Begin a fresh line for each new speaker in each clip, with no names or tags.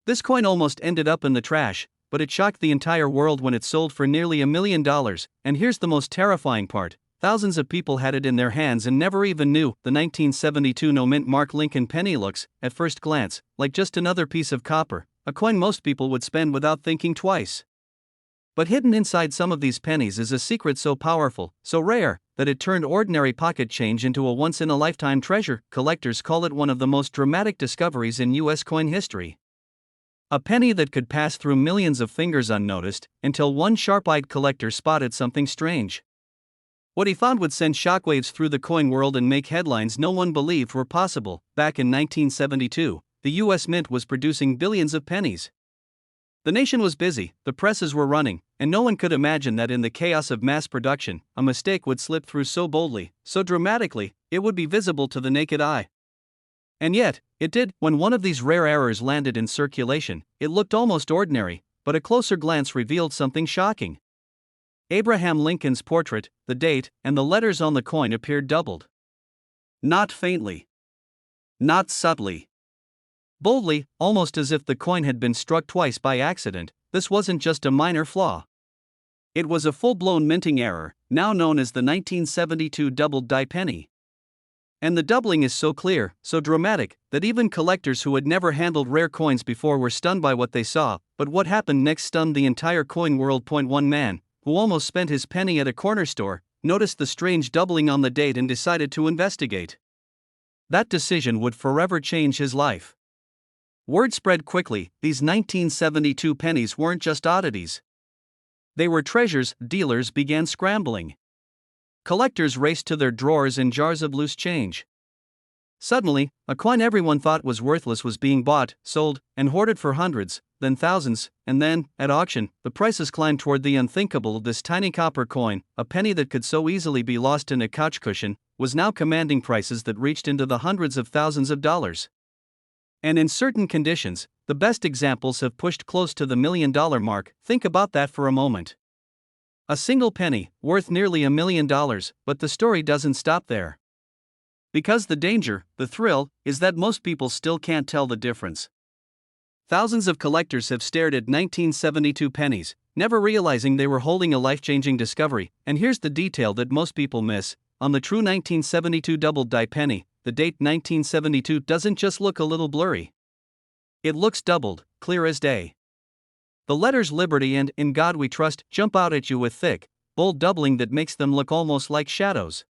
This coin almost ended up in the trash, but it shocked the entire world when it sold for nearly $1 million, and here's the most terrifying part. Thousands of people had it in their hands and never even knew. The 1972 no-mint mark Lincoln penny looks, at first glance, like just another piece of copper, a coin most people would spend without thinking twice. But hidden inside some of these pennies is a secret so powerful, so rare, that it turned ordinary pocket change into a once-in-a-lifetime treasure. Collectors call it one of the most dramatic discoveries in U.S. coin history. A penny that could pass through millions of fingers unnoticed, until one sharp-eyed collector spotted something strange. What he found would send shockwaves through the coin world and make headlines no one believed were possible. Back in 1972, the U.S. Mint was producing billions of pennies. The nation was busy, the presses were running, and no one could imagine that in the chaos of mass production, a mistake would slip through so boldly, so dramatically, it would be visible to the naked eye. And yet, it did. When one of these rare errors landed in circulation, it looked almost ordinary, but a closer glance revealed something shocking. Abraham Lincoln's portrait, the date, and the letters on the coin appeared doubled. Not faintly. Not subtly. Boldly, almost as if the coin had been struck twice by accident. This wasn't just a minor flaw. It was a full-blown minting error, now known as the 1972 doubled die penny. And the doubling is so clear, so dramatic, that even collectors who had never handled rare coins before were stunned by what they saw. But what happened next stunned the entire coin world. One man, who almost spent his penny at a corner store, noticed the strange doubling on the date and decided to investigate. That decision would forever change his life. Word spread quickly. These 1972 pennies weren't just oddities. They were treasures. Dealers began scrambling. Collectors raced to their drawers and jars of loose change. Suddenly, a coin everyone thought was worthless was being bought, sold, and hoarded for hundreds, then thousands, and then, at auction, the prices climbed toward the unthinkable. This tiny copper coin, a penny that could so easily be lost in a couch cushion, was now commanding prices that reached into the hundreds of thousands of dollars. And in certain conditions, the best examples have pushed close to the $1 million mark. Think about that for a moment. A single penny, worth nearly $1 million, but the story doesn't stop there. Because the danger, the thrill, is that most people still can't tell the difference. Thousands of collectors have stared at 1972 pennies, never realizing they were holding a life-changing discovery. And here's the detail that most people miss. On the true 1972 doubled die penny, the date 1972 doesn't just look a little blurry. It looks doubled, clear as day. The letters Liberty and In God We Trust jump out at you with thick, bold doubling that makes them look almost like shadows.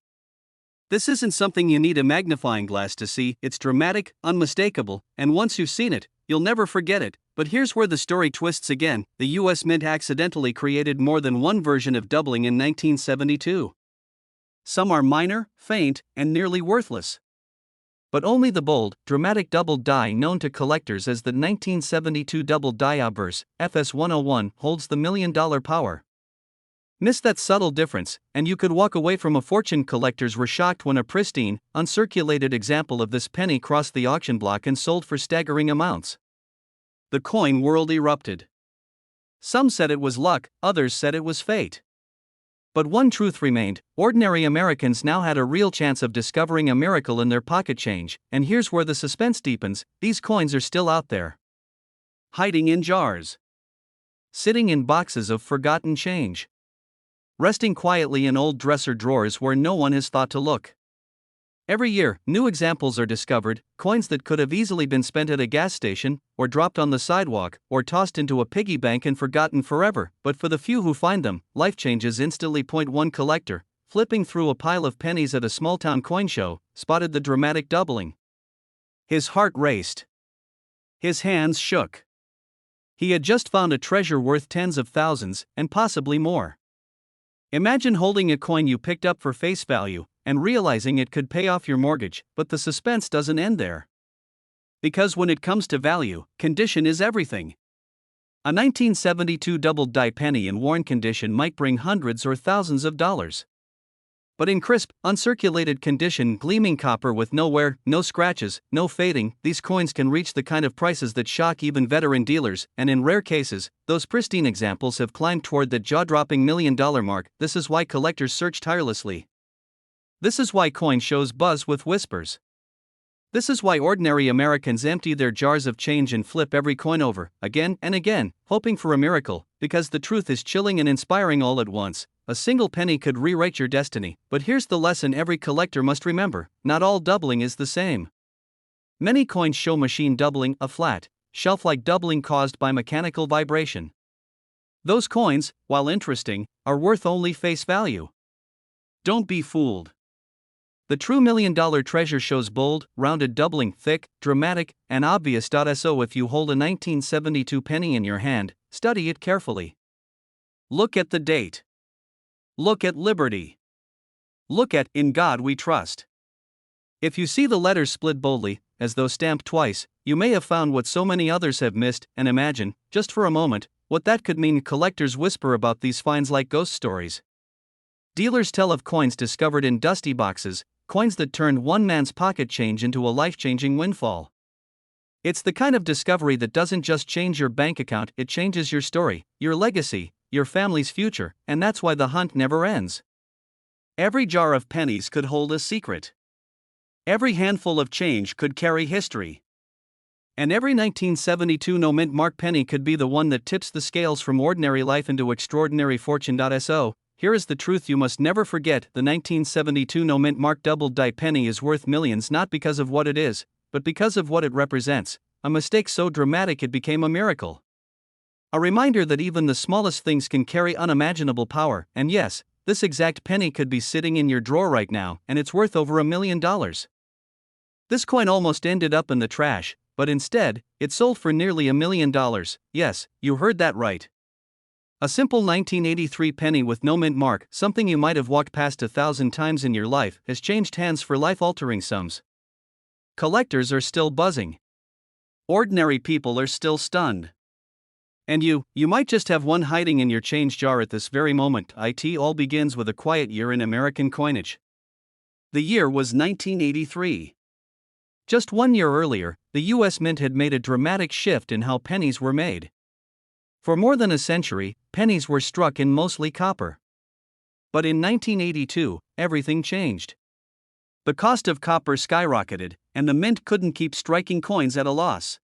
This isn't something you need a magnifying glass to see. It's dramatic, unmistakable, and once you've seen it, you'll never forget it. But here's where the story twists again. The U.S. Mint accidentally created more than one version of doubling in 1972. Some are minor, faint, and nearly worthless. But only the bold, dramatic doubled die known to collectors as the 1972 doubled die obverse, FS101, holds the $1 million power. Miss that subtle difference, and you could walk away from a fortune. Collectors were shocked when a pristine, uncirculated example of this penny crossed the auction block and sold for staggering amounts. The coin world erupted. Some said it was luck, others said it was fate. But one truth remained: ordinary Americans now had a real chance of discovering a miracle in their pocket change. And here's where the suspense deepens: these coins are still out there. Hiding in jars. Sitting in boxes of forgotten change. Resting quietly in old dresser drawers where no one has thought to look. Every year, new examples are discovered, coins that could have easily been spent at a gas station, or dropped on the sidewalk, or tossed into a piggy bank and forgotten forever. But for the few who find them, life changes instantly. One collector, flipping through a pile of pennies at a small-town coin show, spotted the dramatic doubling. His heart raced. His hands shook. He had just found a treasure worth tens of thousands, and possibly more. Imagine holding a coin you picked up for face value, and realizing it could pay off your mortgage. But the suspense doesn't end there. Because when it comes to value, condition is everything. A 1972 doubled die penny in worn condition might bring hundreds or thousands of dollars. But in crisp, uncirculated condition, gleaming copper with no wear, no scratches, no fading, these coins can reach the kind of prices that shock even veteran dealers. And in rare cases, those pristine examples have climbed toward that jaw-dropping $1 million mark. This is why collectors search tirelessly. This is why coin shows buzz with whispers. This is why ordinary Americans empty their jars of change and flip every coin over, again and again, hoping for a miracle, because the truth is chilling and inspiring all at once. A single penny could rewrite your destiny, but here's the lesson every collector must remember: not all doubling is the same. Many coins show machine doubling, a flat, shelf-like doubling caused by mechanical vibration. Those coins, while interesting, are worth only face value. Don't be fooled. The true million-dollar treasure shows bold, rounded doubling, thick, dramatic, and obvious. So if you hold a 1972 penny in your hand, study it carefully. Look at the date. Look at Liberty. Look at In God We Trust. If you see the letters split boldly, as though stamped twice, you may have found what so many others have missed. And imagine, just for a moment, what that could mean. Collectors whisper about these finds like ghost stories. Dealers tell of coins discovered in dusty boxes, coins that turned one man's pocket change into a life-changing windfall. It's the kind of discovery that doesn't just change your bank account, it changes your story, your legacy, your family's future, and that's why the hunt never ends. Every jar of pennies could hold a secret. Every handful of change could carry history. And every 1972 no-mint mark penny could be the one that tips the scales from ordinary life into extraordinary fortune. So, here is the truth you must never forget: the 1972 no-mint mark double-die penny is worth millions not because of what it is, but because of what it represents, a mistake so dramatic it became a miracle. A reminder that even the smallest things can carry unimaginable power, and yes, this exact penny could be sitting in your drawer right now, and it's worth over $1 million. This coin almost ended up in the trash, but instead, it sold for nearly $1 million. Yes, you heard that right. A simple 1983 penny with no mint mark, something you might have walked past 1,000 times in your life, has changed hands for life-altering sums. Collectors are still buzzing. Ordinary people are still stunned. And you might just have one hiding in your change jar at this very moment. It all begins with a quiet year in American coinage. The year was 1983. Just 1 year earlier, the U.S. Mint had made a dramatic shift in how pennies were made. For more than a century, pennies were struck in mostly copper. But in 1982, everything changed. The cost of copper skyrocketed, and the mint couldn't keep striking coins at a loss.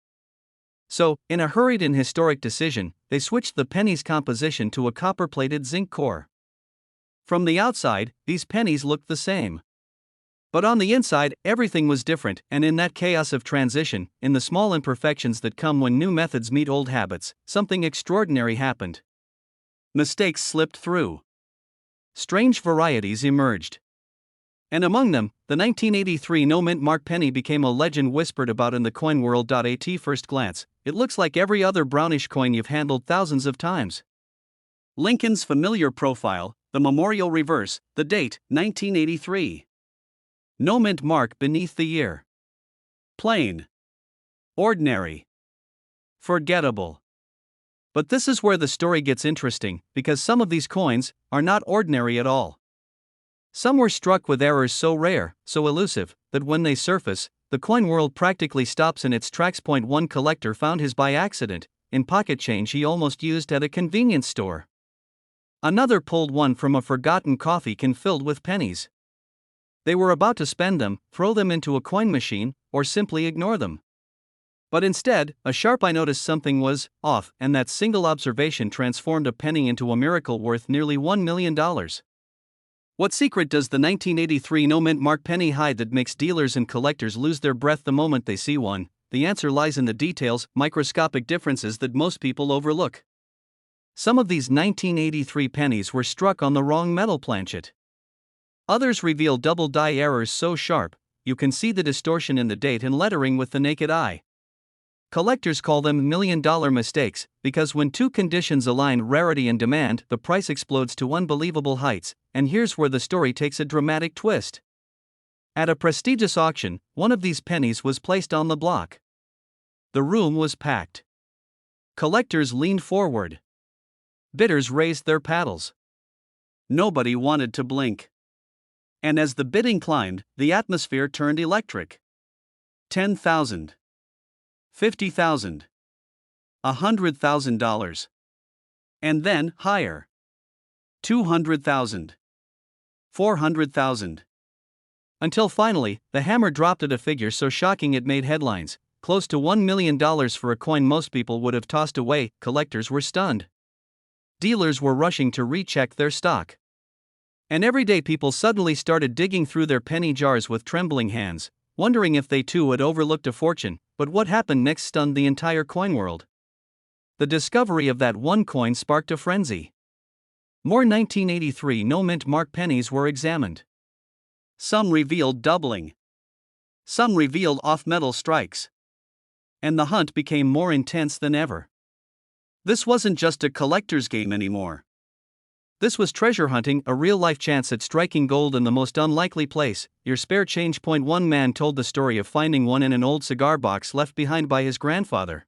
So, in a hurried and historic decision, they switched the penny's composition to a copper-plated zinc core. From the outside, these pennies looked the same. But on the inside, everything was different, and in that chaos of transition, in the small imperfections that come when new methods meet old habits, something extraordinary happened. Mistakes slipped through. Strange varieties emerged. And among them, the 1983 no-mint mark penny became a legend whispered about in the coin world. At first glance, it looks like every other brownish coin you've handled thousands of times. Lincoln's familiar profile, the memorial reverse, the date, 1983. No mint mark beneath the year. Plain. Ordinary. Forgettable. But this is where the story gets interesting, because some of these coins are not ordinary at all. Some were struck with errors so rare, so elusive, that when they surface, the coin world practically stops in its tracks. One collector found his by accident, in pocket change he almost used at a convenience store. Another pulled one from a forgotten coffee can filled with pennies. They were about to spend them, throw them into a coin machine, or simply ignore them. But instead, a sharp eye noticed something was off, and that single observation transformed a penny into a miracle worth nearly $1 million. What secret does the 1983 no-mint mark penny hide that makes dealers and collectors lose their breath the moment they see one? The answer lies in the details, microscopic differences that most people overlook. Some of these 1983 pennies were struck on the wrong metal planchet. Others reveal double die errors so sharp, you can see the distortion in the date and lettering with the naked eye. Collectors call them million-dollar mistakes, because when two conditions align, rarity and demand, the price explodes to unbelievable heights. And here's where the story takes a dramatic twist. At a prestigious auction, one of these pennies was placed on the block. The room was packed. Collectors leaned forward. Bidders raised their paddles. Nobody wanted to blink. And as the bidding climbed, the atmosphere turned electric. 10,000. 50,000. $100,000. And then, higher. 200,000. 400,000. Until finally, the hammer dropped at a figure so shocking it made headlines. Close to $1 million for a coin most people would have tossed away. Collectors were stunned. Dealers were rushing to recheck their stock. And everyday people suddenly started digging through their penny jars with trembling hands, wondering if they too had overlooked a fortune. But what happened next stunned the entire coin world. The discovery of that one coin sparked a frenzy. More 1983 no-mint mark pennies were examined. Some revealed doubling. Some revealed off-metal strikes. And the hunt became more intense than ever. This wasn't just a collector's game anymore. This was treasure hunting, a real-life chance at striking gold in the most unlikely place, your spare change. One man told the story of finding one in an old cigar box left behind by his grandfather.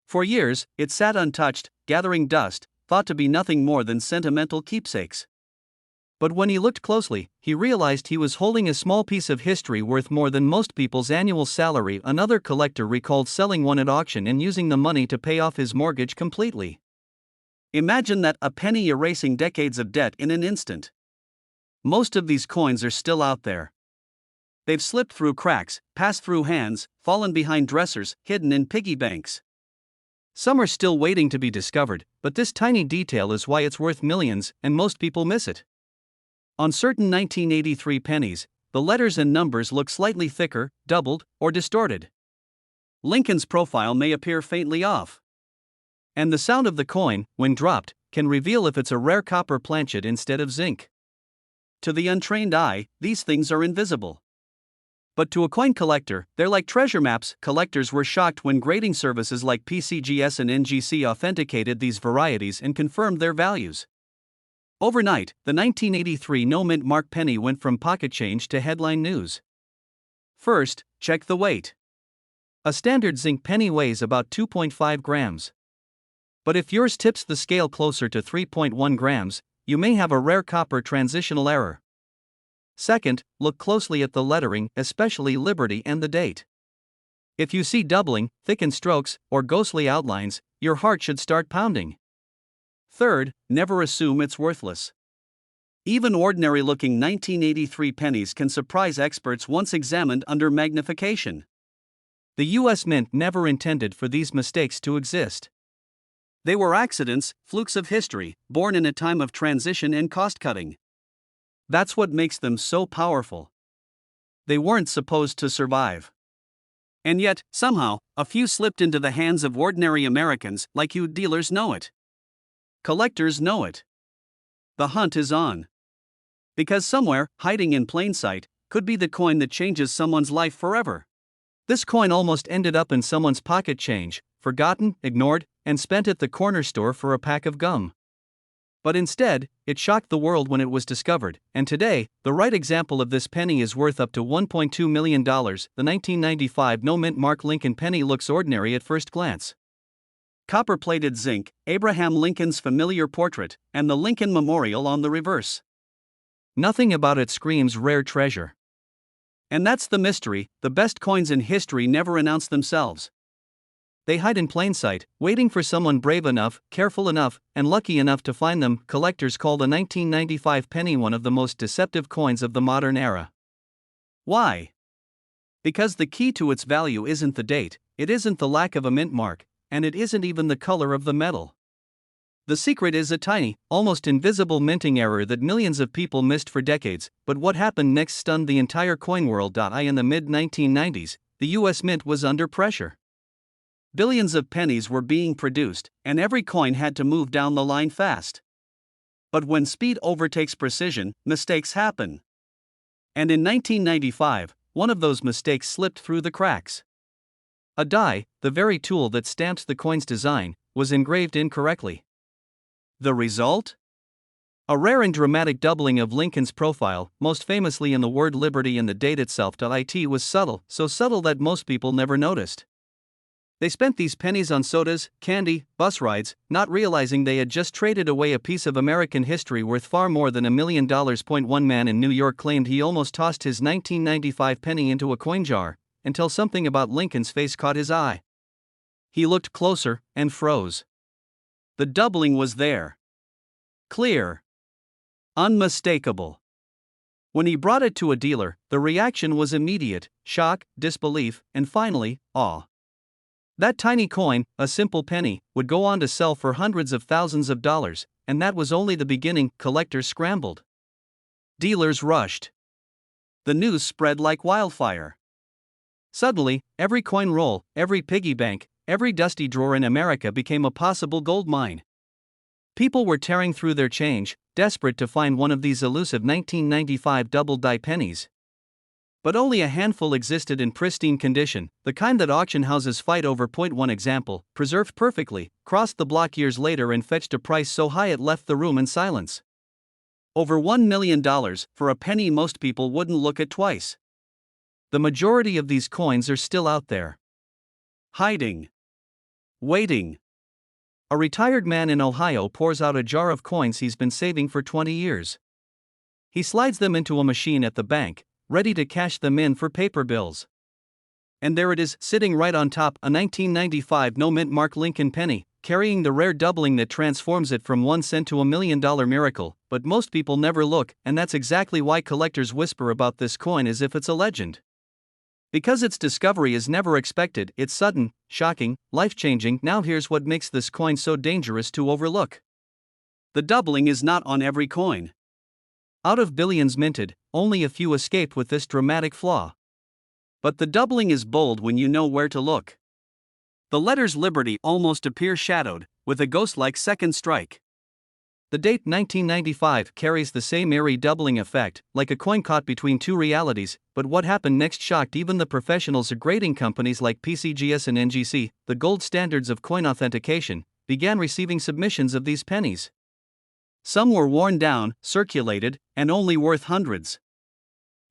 For years, it sat untouched, gathering dust, thought to be nothing more than sentimental keepsakes. But when he looked closely, he realized he was holding a small piece of history worth more than most people's annual salary. Another collector recalled selling one at auction and using the money to pay off his mortgage completely. Imagine that, a penny erasing decades of debt in an instant. Most of these coins are still out there. They've slipped through cracks, passed through hands, fallen behind dressers, hidden in piggy banks. Some are still waiting to be discovered, but this tiny detail is why it's worth millions, and most people miss it. On certain 1983 pennies, the letters and numbers look slightly thicker, doubled, or distorted. Lincoln's profile may appear faintly off. And the sound of the coin, when dropped, can reveal if it's a rare copper planchet instead of zinc. To the untrained eye, these things are invisible. But to a coin collector, they're like treasure maps. Collectors were shocked when grading services like PCGS and NGC authenticated these varieties and confirmed their values. Overnight, the 1983 no-mint mark penny went from pocket change to headline news. First, check the weight. A standard zinc penny weighs about 2.5 grams. But if yours tips the scale closer to 3.1 grams, you may have a rare copper transitional error. Second, look closely at the lettering, especially Liberty and the date. If you see doubling, thickened strokes, or ghostly outlines, your heart should start pounding. Third, never assume it's worthless. Even ordinary-looking 1983 pennies can surprise experts once examined under magnification. The U.S. Mint never intended for these mistakes to exist. They were accidents, flukes of history, born in a time of transition and cost-cutting. That's what makes them so powerful. They weren't supposed to survive. And yet, somehow, a few slipped into the hands of ordinary Americans. Like you, dealers know it. Collectors know it. The hunt is on. Because somewhere, hiding in plain sight, could be the coin that changes someone's life forever. This coin almost ended up in someone's pocket change, forgotten, ignored, and spent at the corner store for a pack of gum. But instead, it shocked the world when it was discovered, and today, the right example of this penny is worth up to $1.2 million. The 1995 no-mint mark Lincoln penny looks ordinary at first glance. Copper-plated zinc, Abraham Lincoln's familiar portrait, and the Lincoln Memorial on the reverse. Nothing about it screams rare treasure. And that's the mystery. The best coins in history never announce themselves. They hide in plain sight, waiting for someone brave enough, careful enough, and lucky enough to find them. Collectors call the 1995 penny one of the most deceptive coins of the modern era. Why? Because the key to its value isn't the date, it isn't the lack of a mint mark, and it isn't even the color of the metal. The secret is a tiny, almost invisible minting error that millions of people missed for decades. But what happened next stunned the entire coin world. In the mid-1990s, the US Mint was under pressure. Billions of pennies were being produced, and every coin had to move down the line fast. But when speed overtakes precision, mistakes happen. And in 1995, one of those mistakes slipped through the cracks. A die, the very tool that stamped the coin's design, was engraved incorrectly. The result? A rare and dramatic doubling of Lincoln's profile, most famously in the word liberty and the date itself. It was subtle, so subtle that most people never noticed. They spent these pennies on sodas, candy, bus rides, not realizing they had just traded away a piece of American history worth far more than $1 million. One man in New York claimed he almost tossed his 1995 penny into a coin jar, until something about Lincoln's face caught his eye. He looked closer, and froze. The doubling was there. Clear. Unmistakable. When he brought it to a dealer, the reaction was immediate: shock, disbelief, and finally, awe. That tiny coin, a simple penny, would go on to sell for hundreds of thousands of dollars, and that was only the beginning. Collectors scrambled. Dealers rushed. The news spread like wildfire. Suddenly, every coin roll, every piggy bank, every dusty drawer in America became a possible gold mine. People were tearing through their change, desperate to find one of these elusive 1995 double-die pennies. But only a handful existed in pristine condition, the kind that auction houses fight over. One example, preserved perfectly, crossed the block years later and fetched a price so high it left the room in silence. Over $1 million, for a penny most people wouldn't look at twice. The majority of these coins are still out there. Hiding. Waiting. A retired man in Ohio pours out a jar of coins he's been saving for 20 years. He slides them into a machine at the bank, ready to cash them in for paper bills. And there it is, sitting right on top, a 1995 no-mint mark Lincoln penny, carrying the rare doubling that transforms it from 1 cent to $1 million miracle. But most people never look, and that's exactly why collectors whisper about this coin as if it's a legend. Because its discovery is never expected, it's sudden, shocking, life-changing. Now here's what makes this coin so dangerous to overlook. The doubling is not on every coin. Out of billions minted, only a few escape with this dramatic flaw. But the doubling is bold when you know where to look. The letters Liberty almost appear shadowed, with a ghost-like second strike. The date 1995 carries the same eerie doubling effect, like a coin caught between two realities. But what happened next shocked even the professionals. Grading companies like PCGS and NGC, the gold standards of coin authentication, began receiving submissions of these pennies. Some were worn down, circulated, and only worth hundreds.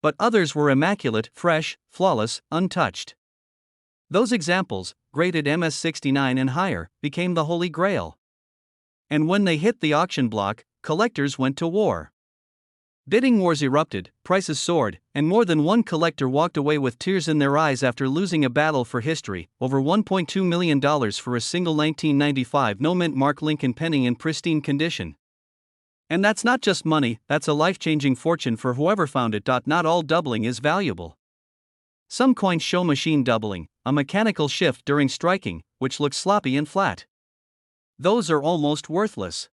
But others were immaculate, fresh, flawless, untouched. Those examples, graded MS-69 and higher, became the holy grail. And when they hit the auction block, collectors went to war. Bidding wars erupted, prices soared, and more than one collector walked away with tears in their eyes after losing a battle for history. Over $1.2 million for a single 1995 no-mint mark Lincoln penny in pristine condition. And that's not just money, that's a life-changing fortune for whoever found it. Not all doubling is valuable. Some coins show machine doubling, a mechanical shift during striking, which looks sloppy and flat. Those are almost worthless.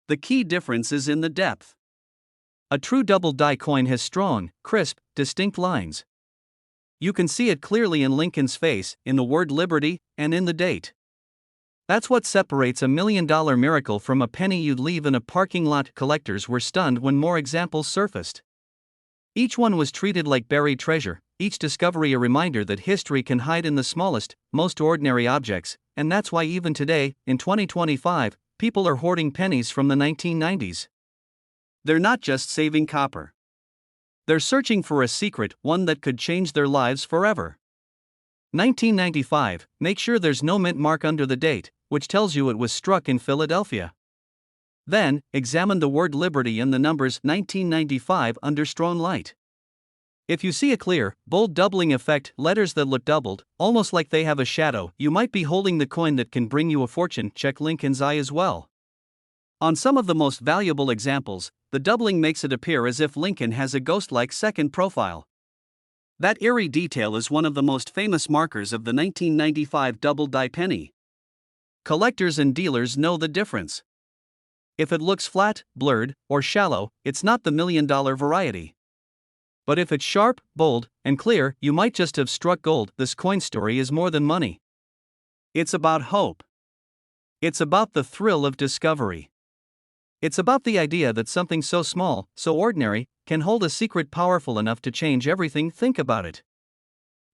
The key difference is in the depth. A true double-die coin has strong, crisp, distinct lines. You can see it clearly in Lincoln's face, in the word Liberty, and in the date. That's what separates a $1 million miracle from a penny you'd leave in a parking lot. Collectors were stunned when more examples surfaced. Each one was treated like buried treasure, each discovery a reminder that history can hide in the smallest, most ordinary objects, and that's why even today, in 2025, people are hoarding pennies from the 1990s. They're not just saving copper. They're searching for a secret, one that could change their lives forever. 1995, make sure there's no mint mark under the date, which tells you it was struck in Philadelphia. Then, examine the word Liberty and the numbers 1995 under strong light. If you see a clear, bold doubling effect, letters that look doubled, almost like they have a shadow, you might be holding the coin that can bring you a fortune. Check Lincoln's eye as well. On some of the most valuable examples, the doubling makes it appear as if Lincoln has a ghost-like second profile. That eerie detail is one of the most famous markers of the 1995 double-die penny. Collectors and dealers know the difference. If it looks flat, blurred, or shallow, it's not the $1 million variety. But if it's sharp, bold, and clear, you might just have struck gold. This coin story is more than money. It's about hope. It's about the thrill of discovery. It's about the idea that something so small, so ordinary, can hold a secret powerful enough to change everything. Think about it.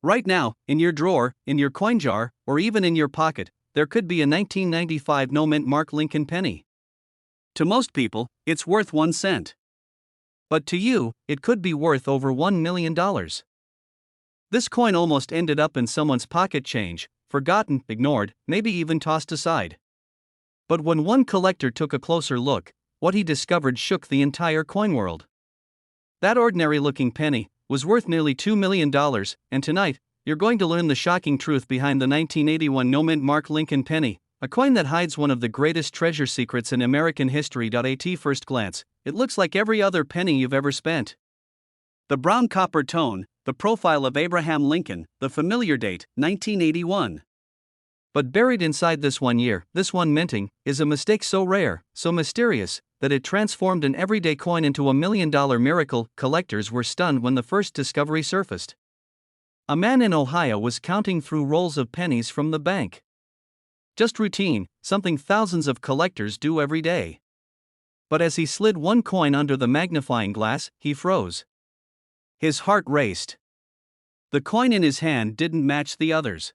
Right now, in your drawer, in your coin jar, or even in your pocket, there could be a 1995 no-mint mark Lincoln penny. To most people, it's worth 1 cent. But to you, it could be worth over $1 million. This coin almost ended up in someone's pocket change, forgotten, ignored, maybe even tossed aside. But when one collector took a closer look, what he discovered shook the entire coin world. That ordinary-looking penny was worth nearly $2 million, and tonight, you're going to learn the shocking truth behind the 1981 no-mint mark Lincoln penny, a coin that hides one of the greatest treasure secrets in American history. At first glance, it looks like every other penny you've ever spent. The brown copper tone, the profile of Abraham Lincoln, the familiar date, 1981. But buried inside this 1 year, this one minting, is a mistake so rare, so mysterious, that it transformed an everyday coin into $1 million miracle. Collectors were stunned when the first discovery surfaced. A man in Ohio was counting through rolls of pennies from the bank. Just routine, something thousands of collectors do every day. But as he slid one coin under the magnifying glass, he froze. His heart raced. The coin in his hand didn't match the others.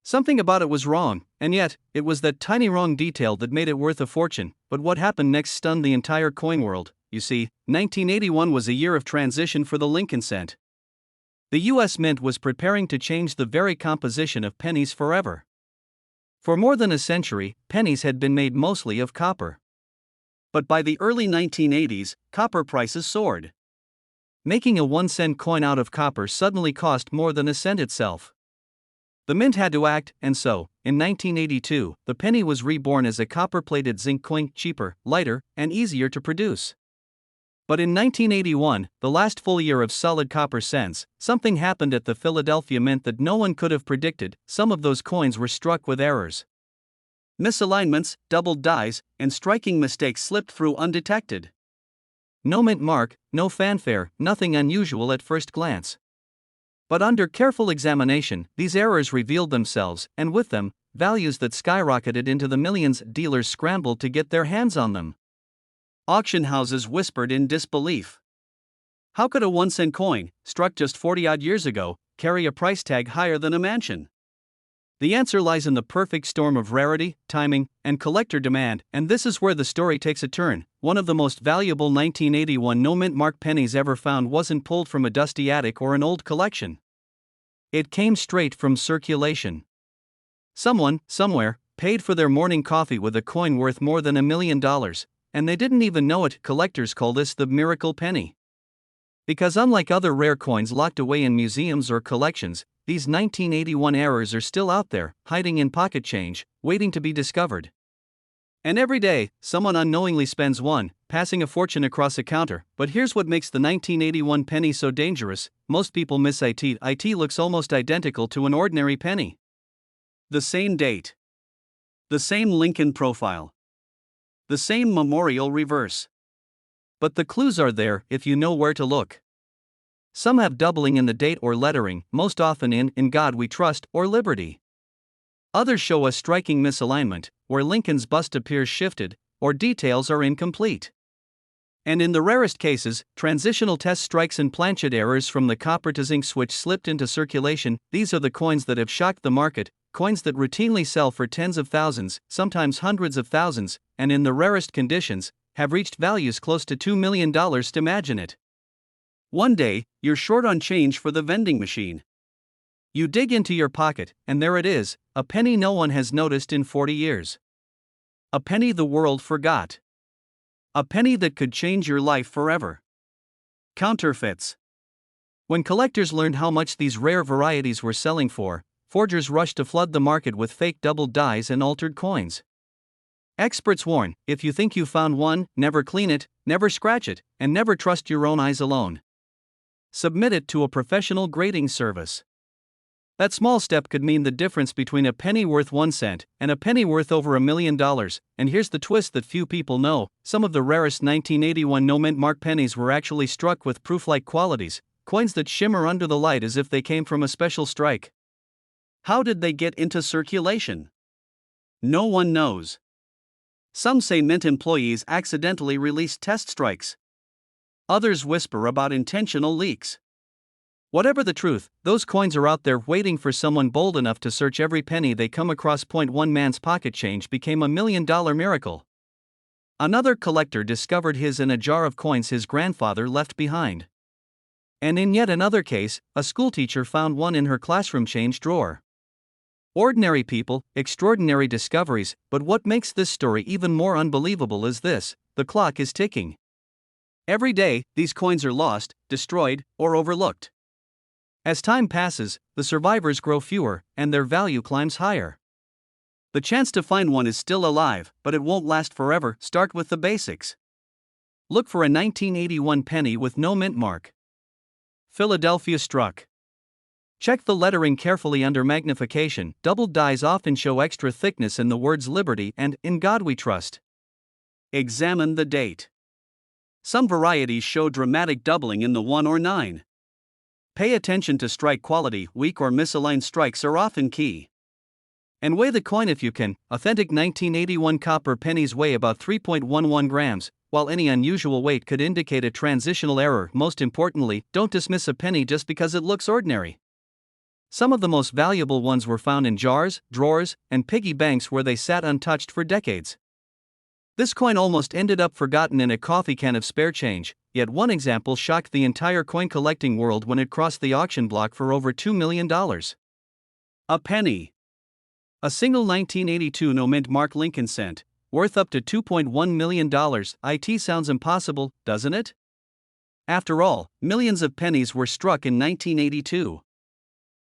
Something about it was wrong, and yet, it was that tiny wrong detail that made it worth a fortune. But what happened next stunned the entire coin world. You see, 1981 was a year of transition for the Lincoln cent. The U.S. Mint was preparing to change the very composition of pennies forever. For more than a century, pennies had been made mostly of copper. But by the early 1980s, copper prices soared. Making a 1-cent coin out of copper suddenly cost more than a cent itself. The mint had to act, and so, in 1982, the penny was reborn as a copper-plated zinc coin, cheaper, lighter, and easier to produce. But in 1981, the last full year of solid copper cents, something happened at the Philadelphia Mint that no one could have predicted. Some of those coins were struck with errors. Misalignments, doubled dies, and striking mistakes slipped through undetected. No mint mark, no fanfare, nothing unusual at first glance. But under careful examination, these errors revealed themselves, and with them, values that skyrocketed into the millions. Dealers scrambled to get their hands on them. Auction houses whispered in disbelief. How could a 1-cent coin, struck just 40-odd years ago, carry a price tag higher than a mansion? The answer lies in the perfect storm of rarity, timing, and collector demand, and this is where the story takes a turn. One of the most valuable 1981 no-mint mark pennies ever found wasn't pulled from a dusty attic or an old collection. It came straight from circulation. Someone, somewhere, paid for their morning coffee with a coin worth more than $1 million, and they didn't even know it. Collectors call this the miracle penny. Because unlike other rare coins locked away in museums or collections, these 1981 errors are still out there, hiding in pocket change, waiting to be discovered. And every day, someone unknowingly spends one, passing a fortune across a counter. But here's what makes the 1981 penny so dangerous: most people miss it. It looks almost identical to an ordinary penny. The same date. The same Lincoln profile. The same memorial reverse. But the clues are there if you know where to look. Some have doubling in the date or lettering, most often in God We Trust or Liberty. Others show a striking misalignment, where Lincoln's bust appears shifted, or details are incomplete. And in the rarest cases, transitional test strikes and planchet errors from the copper to zinc switch slipped into circulation. These are the coins that have shocked the market, coins that routinely sell for tens of thousands, sometimes hundreds of thousands, and in the rarest conditions, have reached values close to $2 million. Imagine it. One day, you're short on change for the vending machine. You dig into your pocket, and there it is, a penny no one has noticed in 40 years. A penny the world forgot. A penny that could change your life forever. Counterfeits. When collectors learned how much these rare varieties were selling for, forgers rushed to flood the market with fake doubled dies and altered coins. Experts warn, if you think you found one, never clean it, never scratch it, and never trust your own eyes alone. Submit it to a professional grading service. That small step could mean the difference between a penny worth 1 cent and a penny worth over $1 million. And here's the twist that few people know: some of the rarest 1981 no-mint mark pennies were actually struck with proof-like qualities, coins that shimmer under the light as if they came from a special strike. How did they get into circulation? No one knows. Some say mint employees accidentally released test strikes. Others whisper about intentional leaks. Whatever the truth, those coins are out there waiting for someone bold enough to search every penny they come across. One man's pocket change became $1 million miracle. Another collector discovered his in a jar of coins his grandfather left behind. And in yet another case, a schoolteacher found one in her classroom change drawer. Ordinary people, extraordinary discoveries, but what makes this story even more unbelievable is this: the clock is ticking. Every day, these coins are lost, destroyed, or overlooked. As time passes, the survivors grow fewer, and their value climbs higher. The chance to find one is still alive, but it won't last forever. Start with the basics. Look for a 1981 penny with no mint mark. Philadelphia struck. Check the lettering carefully under magnification. Doubled dies often show extra thickness in the words liberty and in God we trust. Examine the date. Some varieties show dramatic doubling in the 1 or 9. Pay attention to strike quality. Weak or misaligned strikes are often key. And weigh the coin if you can. Authentic 1981 copper pennies weigh about 3.11 grams, while any unusual weight could indicate a transitional error. Most importantly, don't dismiss a penny just because it looks ordinary. Some of the most valuable ones were found in jars, drawers, and piggy banks where they sat untouched for decades. This coin almost ended up forgotten in a coffee can of spare change, yet one example shocked the entire coin collecting world when it crossed the auction block for over $2 million. A penny. A single 1982 no-mint mark Lincoln cent, worth up to $2.1 million. It sounds impossible, doesn't it? After all, millions of pennies were struck in 1982.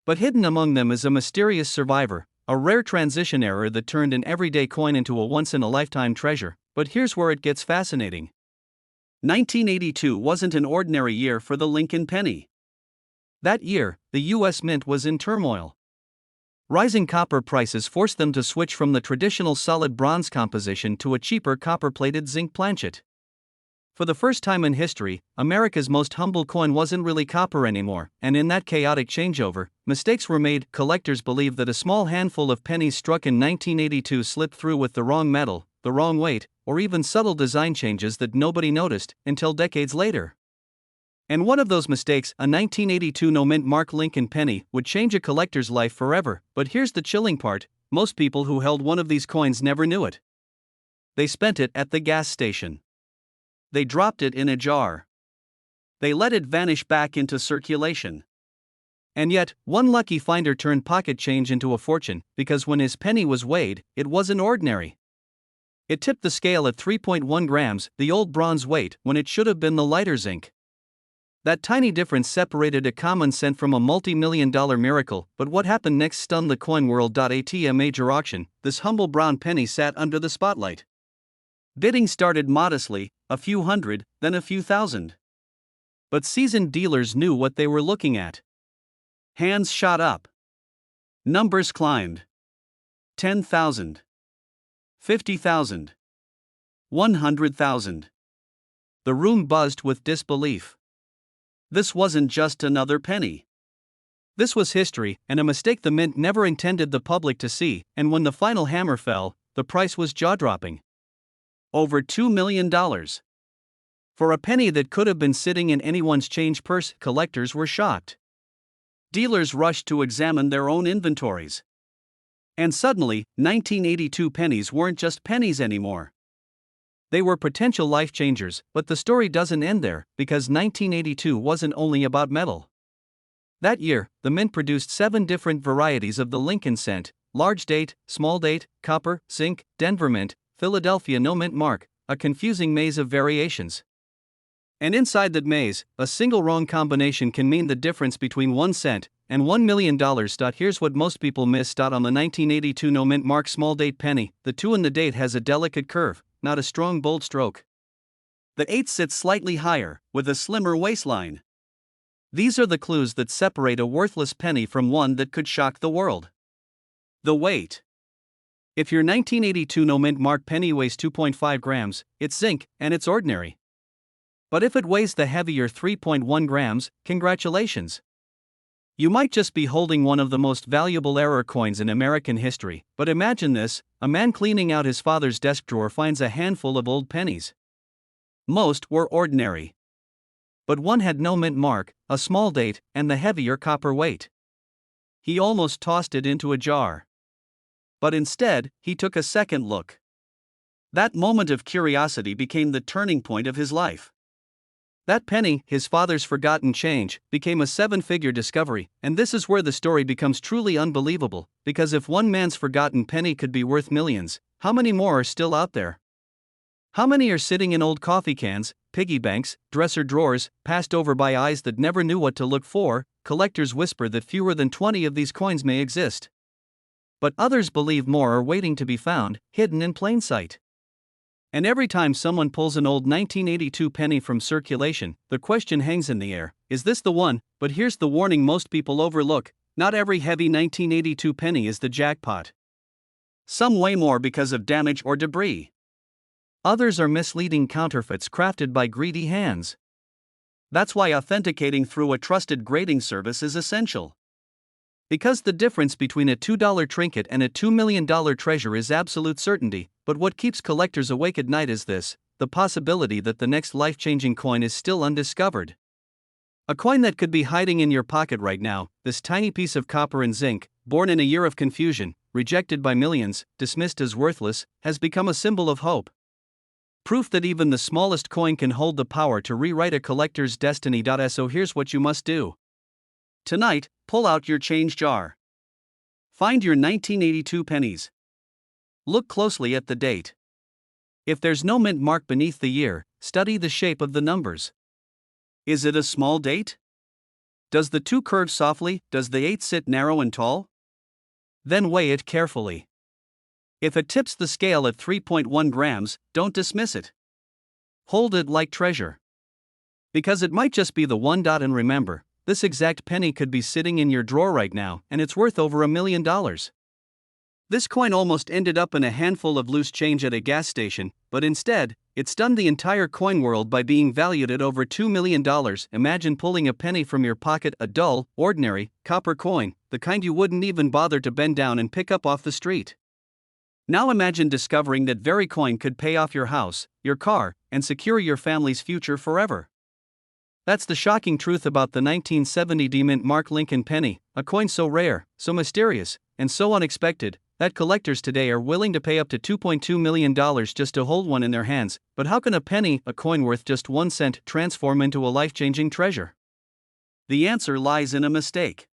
But hidden among them is a mysterious survivor, a rare transition error that turned an everyday coin into a once-in-a-lifetime treasure. But here's where it gets fascinating. 1982 wasn't an ordinary year for the Lincoln penny. That year, the U.S. Mint was in turmoil. Rising copper prices forced them to switch from the traditional solid bronze composition to a cheaper copper-plated zinc planchet. For the first time in history, America's most humble coin wasn't really copper anymore, and in that chaotic changeover, mistakes were made. Collectors believe that a small handful of pennies struck in 1982 slipped through with the wrong metal, the wrong weight, or even subtle design changes that nobody noticed until decades later. And one of those mistakes, a 1982 no-mint mark Lincoln penny, would change a collector's life forever. But here's the chilling part: most people who held one of these coins never knew it. They spent it at the gas station. They dropped it in a jar. They let it vanish back into circulation. And yet, one lucky finder turned pocket change into a fortune, because when his penny was weighed, it wasn't ordinary. It tipped the scale at 3.1 grams, the old bronze weight, when it should have been the lighter zinc. That tiny difference separated a common cent from a multi-million-dollar miracle. But what happened next stunned the coin world. At a major auction, this humble brown penny sat under the spotlight. Bidding started modestly, a few hundred, then a few thousand. But seasoned dealers knew what they were looking at. Hands shot up. Numbers climbed. 10,000. 50,000. 100,000. The room buzzed with disbelief. This wasn't just another penny. This was history, and a mistake the mint never intended the public to see, and when the final hammer fell, the price was jaw-dropping. Over $2 million. For a penny that could have been sitting in anyone's change purse, collectors were shocked. Dealers rushed to examine their own inventories. And suddenly, 1982 pennies weren't just pennies anymore. They were potential life changers. But the story doesn't end there, because 1982 wasn't only about metal. That year, the mint produced 7 different varieties of the Lincoln cent: large date, small date, copper, zinc, Denver mint, Philadelphia no-mint mark, a confusing maze of variations. And inside that maze, a single wrong combination can mean the difference between 1 cent and $1 million. Here's what most people missed out on the 1982 no-mint mark small date penny: the 2 in the date has a delicate curve, not a strong bold stroke. The 8 sits slightly higher, with a slimmer waistline. These are the clues that separate a worthless penny from one that could shock the world. The weight. If your 1982 no-mint mark penny weighs 2.5 grams, it's zinc, and it's ordinary. But if it weighs the heavier 3.1 grams, congratulations. You might just be holding one of the most valuable error coins in American history. But imagine this: a man cleaning out his father's desk drawer finds a handful of old pennies. Most were ordinary. But one had no mint mark, a small date, and the heavier copper weight. He almost tossed it into a jar. But instead, he took a second look. That moment of curiosity became the turning point of his life. That penny, his father's forgotten change, became a 7-figure discovery, and this is where the story becomes truly unbelievable, because if one man's forgotten penny could be worth millions, how many more are still out there? How many are sitting in old coffee cans, piggy banks, dresser drawers, passed over by eyes that never knew what to look for? Collectors whisper that fewer than 20 of these coins may exist. But others believe more are waiting to be found, hidden in plain sight. And every time someone pulls an old 1982 penny from circulation, the question hangs in the air, is this the one? But here's the warning most people overlook: not every heavy 1982 penny is the jackpot. Some weigh more because of damage or debris. Others are misleading counterfeits crafted by greedy hands. That's why authenticating through a trusted grading service is essential. Because the difference between a $2 trinket and a $2 million treasure is absolute certainty, but what keeps collectors awake at night is this: the possibility that the next life-changing coin is still undiscovered. A coin that could be hiding in your pocket right now, this tiny piece of copper and zinc, born in a year of confusion, rejected by millions, dismissed as worthless, has become a symbol of hope. Proof that even the smallest coin can hold the power to rewrite a collector's destiny. So here's what you must do. Tonight, pull out your change jar. Find your 1982 pennies. Look closely at the date. If there's no mint mark beneath the year, study the shape of the numbers. Is it a small date? Does the 2 curve softly? Does the 8 sit narrow and tall? Then weigh it carefully. If it tips the scale at 3.1 grams, don't dismiss it. Hold it like treasure. Because it might just be the one. And remember, this exact penny could be sitting in your drawer right now, and it's worth over $1 million. This coin almost ended up in a handful of loose change at a gas station, but instead, it stunned the entire coin world by being valued at over $2 million. Imagine pulling a penny from your pocket, a dull, ordinary, copper coin, the kind you wouldn't even bother to bend down and pick up off the street. Now imagine discovering that very coin could pay off your house, your car, and secure your family's future forever. That's the shocking truth about the 1970 mint mark Lincoln penny, a coin so rare, so mysterious, and so unexpected that collectors today are willing to pay up to $2.2 million just to hold one in their hands. But how can a penny, a coin worth just 1 cent, transform into a life-changing treasure? The answer lies in a mistake.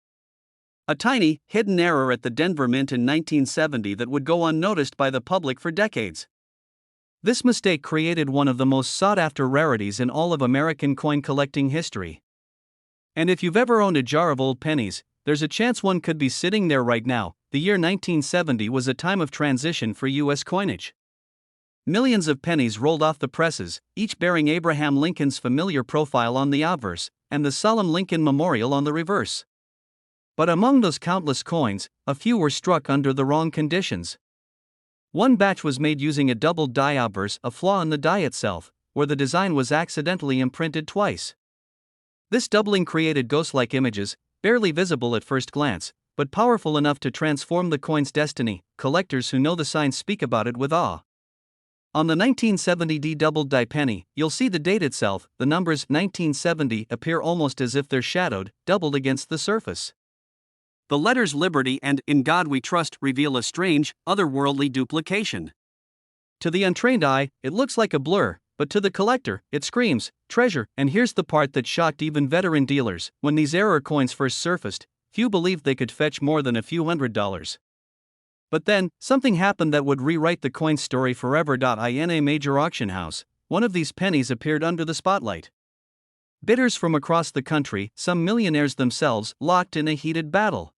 A tiny, hidden error at the Denver Mint in 1970 that would go unnoticed by the public for decades. This mistake created one of the most sought-after rarities in all of American coin collecting history. And if you've ever owned a jar of old pennies, there's a chance one could be sitting there right now. The year 1970 was a time of transition for U.S. coinage. Millions of pennies rolled off the presses, each bearing Abraham Lincoln's familiar profile on the obverse, and the solemn Lincoln Memorial on the reverse. But among those countless coins, a few were struck under the wrong conditions. One batch was made using a doubled die obverse, a flaw in the die itself, where the design was accidentally imprinted twice. This doubling created ghost-like images, barely visible at first glance, but powerful enough to transform the coin's destiny. Collectors who know the signs speak about it with awe. On the 1970 doubled die penny, you'll see the date itself, the numbers 1970 appear almost as if they're shadowed, doubled against the surface. The letters Liberty and In God We Trust reveal a strange, otherworldly duplication. To the untrained eye, it looks like a blur, but to the collector, it screams treasure. And here's the part that shocked even veteran dealers: when these error coins first surfaced, few believed they could fetch more than a few $100s. But then, something happened that would rewrite the coin's story forever. In a major auction house, one of these pennies appeared under the spotlight. Bidders from across the country, some millionaires themselves, locked in a heated battle.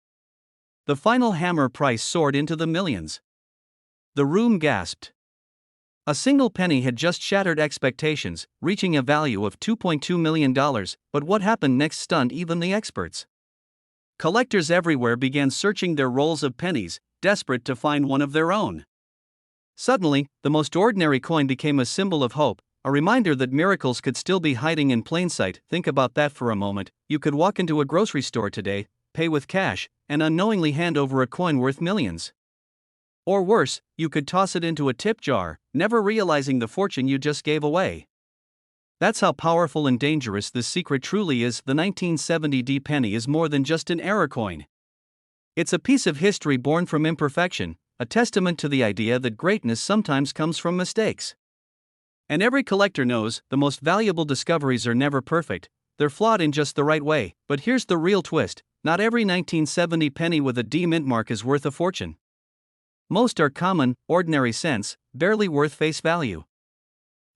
The final hammer price soared into the millions. The room gasped. A single penny had just shattered expectations, reaching a value of $2.2 million, but what happened next stunned even the experts. Collectors everywhere began searching their rolls of pennies, desperate to find one of their own. Suddenly, the most ordinary coin became a symbol of hope, a reminder that miracles could still be hiding in plain sight. Think about that for a moment. You could walk into a grocery store today, pay with cash, and unknowingly hand over a coin worth millions. Or worse, you could toss it into a tip jar, never realizing the fortune you just gave away. That's how powerful and dangerous this secret truly is. The 1970 penny is more than just an error coin. It's a piece of history born from imperfection, a testament to the idea that greatness sometimes comes from mistakes. And every collector knows the most valuable discoveries are never perfect, they're flawed in just the right way. But here's the real twist: not every 1970 penny with a D mint mark is worth a fortune. Most are common, ordinary cents, barely worth face value.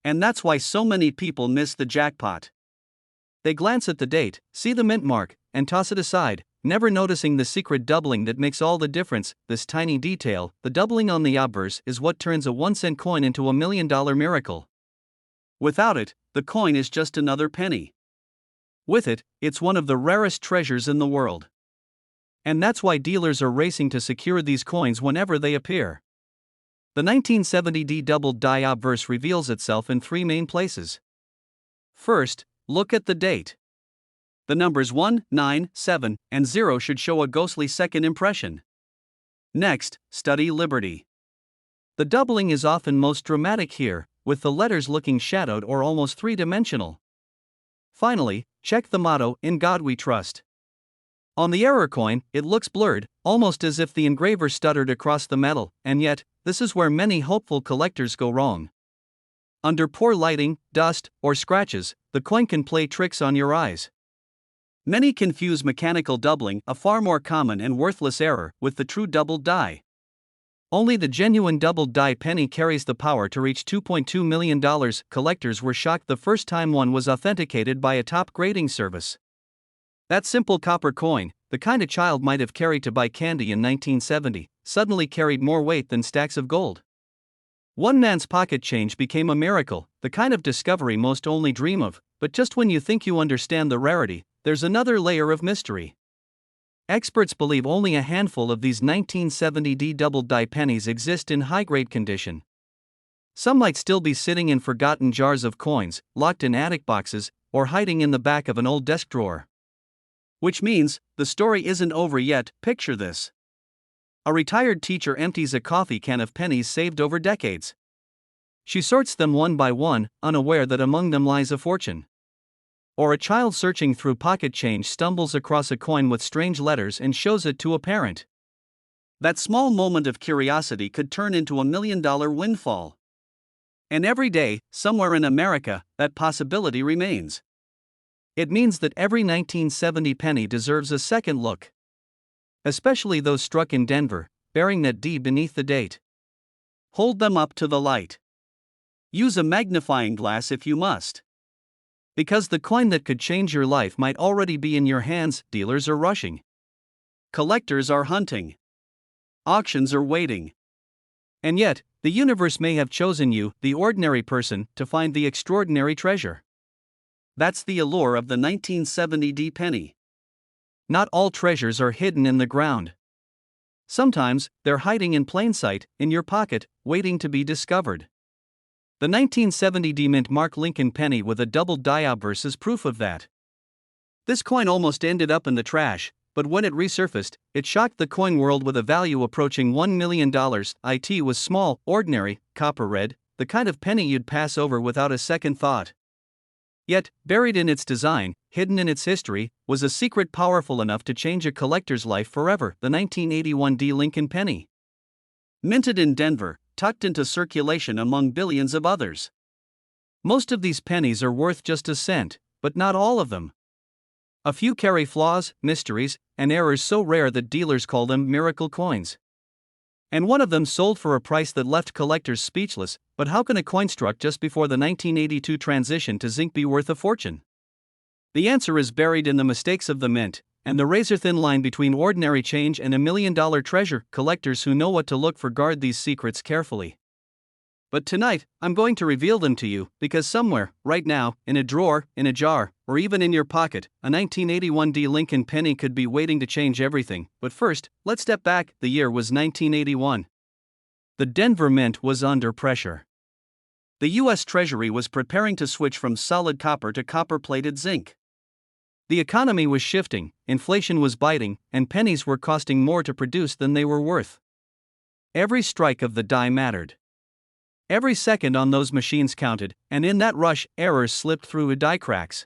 And that's why so many people miss the jackpot. They glance at the date, see the mint mark, and toss it aside, never noticing the secret doubling that makes all the difference. This tiny detail, the doubling on the obverse, is what turns a 1-cent coin into a $1 million miracle. Without it, the coin is just another penny. With it, it's one of the rarest treasures in the world. And that's why dealers are racing to secure these coins whenever they appear. The 1970 D doubled die obverse reveals itself in three main places. First, look at the date. The numbers 1, 9, 7, and 0 should show a ghostly second impression. Next, study Liberty. The doubling is often most dramatic here, with the letters looking shadowed or almost three-dimensional. Finally, check the motto, "In God We Trust." On the error coin, it looks blurred, almost as if the engraver stuttered across the metal, and yet, this is where many hopeful collectors go wrong. Under poor lighting, dust, or scratches, the coin can play tricks on your eyes. Many confuse mechanical doubling, a far more common and worthless error, with the true doubled die. Only the genuine doubled die penny carries the power to reach $2.2 million. Collectors were shocked the first time one was authenticated by a top grading service. That simple copper coin, the kind a child might have carried to buy candy in 1970, suddenly carried more weight than stacks of gold. One man's pocket change became a miracle, the kind of discovery most only dream of, but just when you think you understand the rarity, there's another layer of mystery. Experts believe only a handful of these 1970 D doubled die pennies exist in high-grade condition. Some might still be sitting in forgotten jars of coins, locked in attic boxes, or hiding in the back of an old desk drawer. Which means, the story isn't over yet. Picture this. A retired teacher empties a coffee can of pennies saved over decades. She sorts them one by one, unaware that among them lies a fortune. Or a child searching through pocket change stumbles across a coin with strange letters and shows it to a parent. That small moment of curiosity could turn into a $1 million windfall. And every day, somewhere in America, that possibility remains. It means that every 1970 penny deserves a second look. Especially those struck in Denver, bearing that D beneath the date. Hold them up to the light. Use a magnifying glass if you must. Because the coin that could change your life might already be in your hands. Dealers are rushing. Collectors are hunting. Auctions are waiting. And yet, the universe may have chosen you, the ordinary person, to find the extraordinary treasure. That's the allure of the 1970 D penny. Not all treasures are hidden in the ground. Sometimes, they're hiding in plain sight, in your pocket, waiting to be discovered. The 1970 D mint mark Lincoln penny with a doubled die obverse is proof of that. This coin almost ended up in the trash, but when it resurfaced, it shocked the coin world with a value approaching $1 million. It was small, ordinary, copper red, the kind of penny you'd pass over without a second thought. Yet, buried in its design, hidden in its history, was a secret powerful enough to change a collector's life forever. The 1981 D Lincoln penny. Minted in Denver, tucked into circulation among billions of others. Most of these pennies are worth just a cent, but not all of them. A few carry flaws, mysteries, and errors so rare that dealers call them miracle coins. And one of them sold for a price that left collectors speechless. But how can a coin struck just before the 1982 transition to zinc be worth a fortune? The answer is buried in the mistakes of the mint, and the razor-thin line between ordinary change and $1 million treasure. Collectors who know what to look for guard these secrets carefully. But tonight, I'm going to reveal them to you, because somewhere, right now, in a drawer, in a jar, or even in your pocket, a 1981 D Lincoln penny could be waiting to change everything. But first, let's step back. The year was 1981. The Denver Mint was under pressure. The U.S. Treasury was preparing to switch from solid copper to copper-plated zinc. The economy was shifting, inflation was biting, and pennies were costing more to produce than they were worth. Every strike of the die mattered. Every second on those machines counted, and in that rush, errors slipped through die cracks.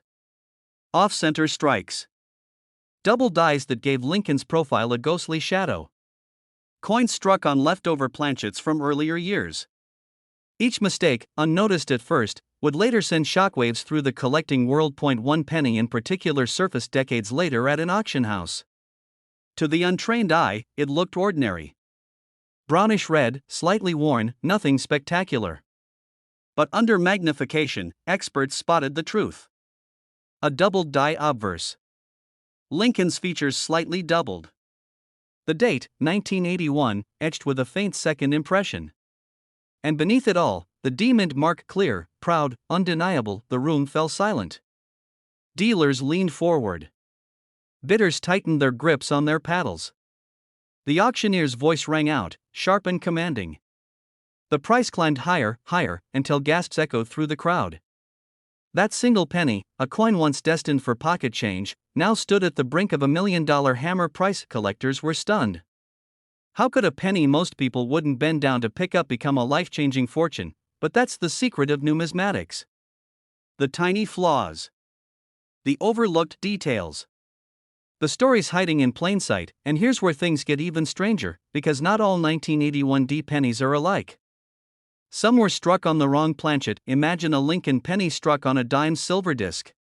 Off-center strikes. Double dies that gave Lincoln's profile a ghostly shadow. Coins struck on leftover planchets from earlier years. Each mistake, unnoticed at first, would later send shockwaves through the collecting world. One penny in particular surfaced decades later at an auction house. To the untrained eye, it looked ordinary. Brownish red, slightly worn, nothing spectacular. But under magnification, experts spotted the truth. A doubled die obverse. Lincoln's features slightly doubled. The date, 1981, etched with a faint second impression. And beneath it all, the D-Mint mark clear, proud, undeniable. The room fell silent. Dealers leaned forward. Bidders tightened their grips on their paddles. The auctioneer's voice rang out, sharp and commanding. The price climbed higher, higher, until gasps echoed through the crowd. That single penny, a coin once destined for pocket change, now stood at the brink of $1 million hammer price. Collectors were stunned. How could a penny most people wouldn't bend down to pick up become a life-changing fortune? But that's the secret of numismatics. The tiny flaws. The overlooked details. The story's hiding in plain sight, and here's where things get even stranger, because not all 1981 D pennies are alike. Some were struck on the wrong planchet. Imagine a Lincoln penny struck on a dime silver disc.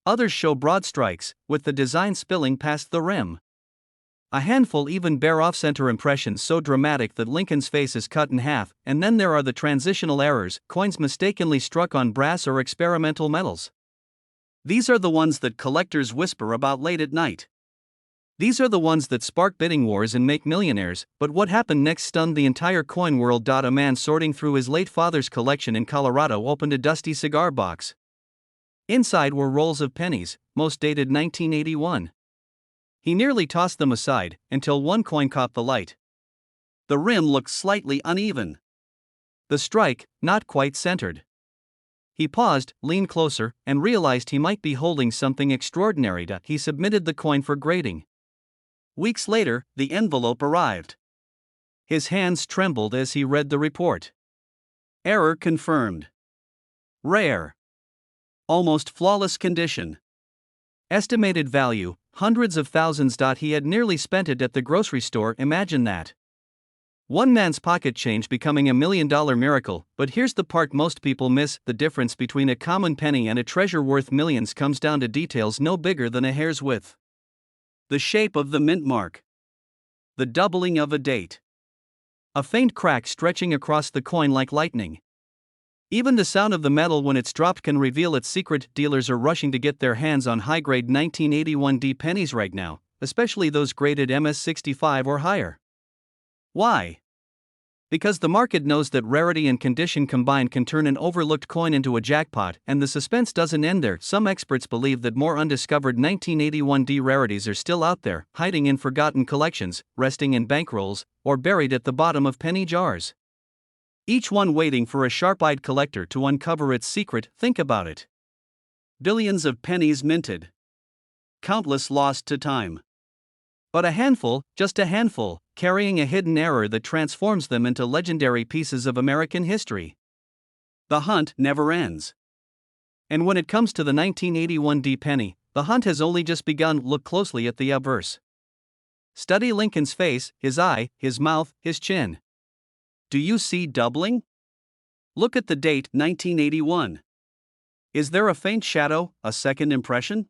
Others show broad strikes, with the design spilling past the rim. A handful even bear off-center impressions so dramatic that Lincoln's face is cut in half. And then there are the transitional errors, coins mistakenly struck on brass or experimental metals. These are the ones that collectors whisper about late at night. These are the ones that spark bidding wars and make millionaires. But what happened next stunned the entire coin world. A man sorting through his late father's collection in Colorado opened a dusty cigar box. Inside were rolls of pennies, most dated 1981. He nearly tossed them aside, until one coin caught the light. The rim looked slightly uneven. The strike, not quite centered. He paused, leaned closer, and realized he might be holding something extraordinary. He submitted the coin for grading. Weeks later, the envelope arrived. His hands trembled as he read the report. Error confirmed. Rare. Almost flawless condition. Estimated value, hundreds of thousands. He had nearly spent it at the grocery store. Imagine that. One man's pocket change becoming $1 million miracle. But here's the part most people miss: the difference between a common penny and a treasure worth millions comes down to details no bigger than a hair's width. The shape of the mint mark. The doubling of a date. A faint crack stretching across the coin like lightning. Even the sound of the metal when it's dropped can reveal its secret. Dealers are rushing to get their hands on high-grade 1981 D pennies right now, especially those graded MS65 or higher. Why? Because the market knows that rarity and condition combined can turn an overlooked coin into a jackpot, and the suspense doesn't end there. Some experts believe that more undiscovered 1981 D rarities are still out there, hiding in forgotten collections, resting in bankrolls, or buried at the bottom of penny jars. Each one waiting for a sharp-eyed collector to uncover its secret. Think about it. Billions of pennies minted. Countless lost to time. But a handful, just a handful, carrying a hidden error that transforms them into legendary pieces of American history. The hunt never ends. And when it comes to the 1981 D penny, the hunt has only just begun. Look closely at the obverse. Study Lincoln's face, his eye, his mouth, his chin. Do you see doubling? Look at the date, 1981. Is there a faint shadow, a second impression?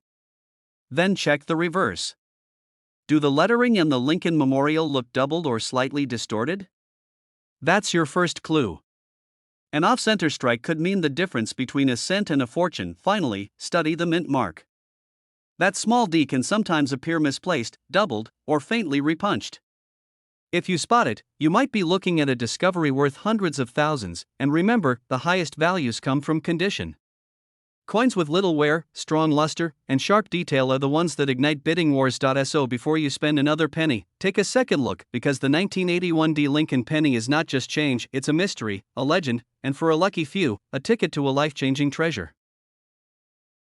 Then check the reverse. Do the lettering and the Lincoln Memorial look doubled or slightly distorted? That's your first clue. An off-center strike could mean the difference between a cent and a fortune. Finally, study the mint mark. That small d can sometimes appear misplaced, doubled, or faintly repunched. If you spot it, you might be looking at a discovery worth hundreds of thousands. And remember, the highest values come from condition. Coins with little wear, strong luster, and sharp detail are the ones that ignite bidding wars. So before you spend another penny, take a second look, because the 1981 D Lincoln penny is not just change, it's a mystery, a legend, and for a lucky few, a ticket to a life-changing treasure.